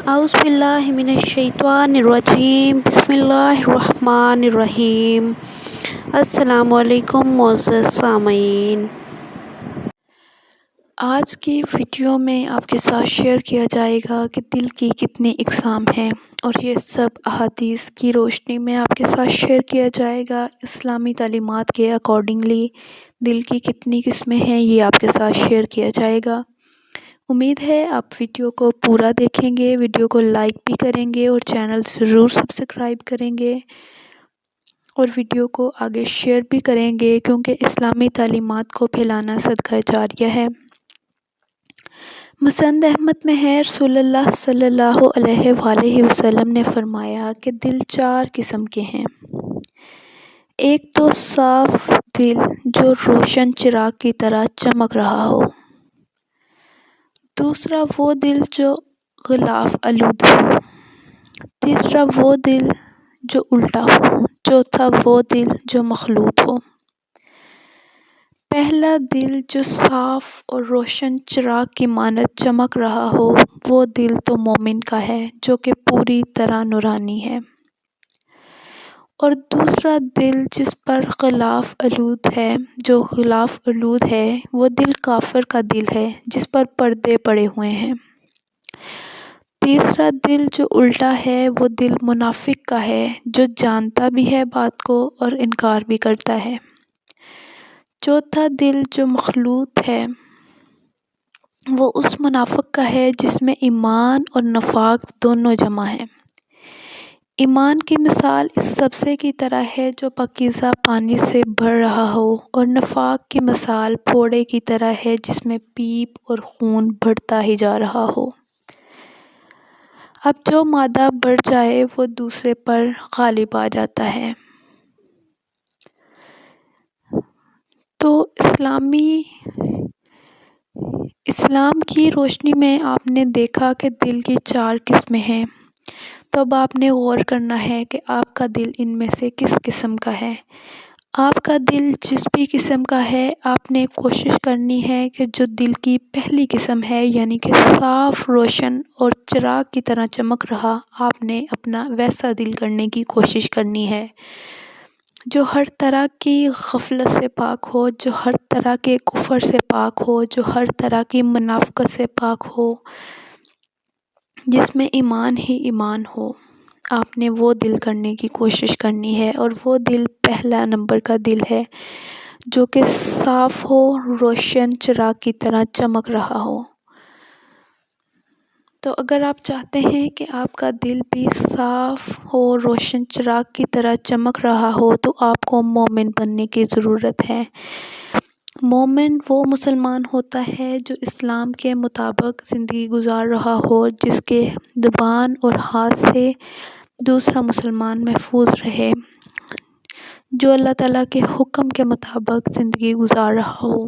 اعوذ باللہ من الشیطان الرجیم، بسم اللہ الرحمن الرحیم۔ السلام علیکم معزز سامعین، آج کی ویڈیو میں آپ کے ساتھ شیئر کیا جائے گا کہ دل کی کتنی اقسام ہیں، اور یہ سب احادیث کی روشنی میں آپ کے ساتھ شیئر کیا جائے گا۔ اسلامی تعلیمات کے اکارڈنگلی دل کی کتنی قسمیں ہیں یہ آپ کے ساتھ شیئر کیا جائے گا۔ امید ہے آپ ویڈیو کو پورا دیکھیں گے، ویڈیو کو لائک بھی کریں گے اور چینل ضرور سبسکرائب کریں گے، اور ویڈیو کو آگے شیئر بھی کریں گے، کیونکہ اسلامی تعلیمات کو پھیلانا صدقہ جاریہ ہے۔ مسند احمد میں ہے، رسول اللہ صلی اللہ علیہ وآلہ وسلم نے فرمایا کہ دل 4 قسم کے ہیں۔ ایک تو صاف دل جو روشن چراغ کی طرح چمک رہا ہو، دوسرا وہ دل جو غلاف آلود ہو، تیسرا وہ دل جو الٹا ہو، چوتھا وہ دل جو مخلوط ہو۔ پہلا دل جو صاف اور روشن چراغ کی مانند چمک رہا ہو، وہ دل تو مومن کا ہے جو کہ پوری طرح نورانی ہے، اور دوسرا دل جس پر غلاف آلود ہے، جو غلاف آلود ہے، وہ دل کافر کا دل ہے جس پر پردے پڑے ہوئے ہیں۔ تیسرا دل جو الٹا ہے، وہ دل منافق کا ہے جو جانتا بھی ہے بات کو اور انکار بھی کرتا ہے۔ چوتھا دل جو مخلوط ہے، وہ اس منافق کا ہے جس میں ایمان اور نفاق دونوں جمع ہیں۔ ایمان کی مثال اس سبزے کی طرح ہے جو پاکیزہ پانی سے بھر رہا ہو، اور نفاق کی مثال پھوڑے کی طرح ہے جس میں پیپ اور خون بڑھتا ہی جا رہا ہو۔ اب جو مادہ بڑھ جائے وہ دوسرے پر غالب آ جاتا ہے۔ تو اسلام کی روشنی میں آپ نے دیکھا کہ دل کی 4 قسمیں ہیں، تو اب آپ نے غور کرنا ہے کہ آپ کا دل ان میں سے کس قسم کا ہے۔ آپ کا دل جس بھی قسم کا ہے، آپ نے کوشش کرنی ہے کہ جو دل کی پہلی قسم ہے، یعنی کہ صاف، روشن اور چراغ کی طرح چمک رہا، آپ نے اپنا ویسا دل کرنے کی کوشش کرنی ہے، جو ہر طرح کی غفلت سے پاک ہو، جو ہر طرح کے کفر سے پاک ہو، جو ہر طرح کی منافقت سے پاک ہو، جس میں ایمان ہی ایمان ہو۔ آپ نے وہ دل کرنے کی کوشش کرنی ہے، اور وہ دل پہلا نمبر کا دل ہے جو کہ صاف ہو، روشن چراغ کی طرح چمک رہا ہو۔ تو اگر آپ چاہتے ہیں کہ آپ کا دل بھی صاف ہو، روشن چراغ کی طرح چمک رہا ہو، تو آپ کو مومن بننے کی ضرورت ہے۔ مومن وہ مسلمان ہوتا ہے جو اسلام کے مطابق زندگی گزار رہا ہو، جس کے زبان اور ہاتھ سے دوسرا مسلمان محفوظ رہے، جو اللہ تعالیٰ کے حکم کے مطابق زندگی گزار رہا ہو۔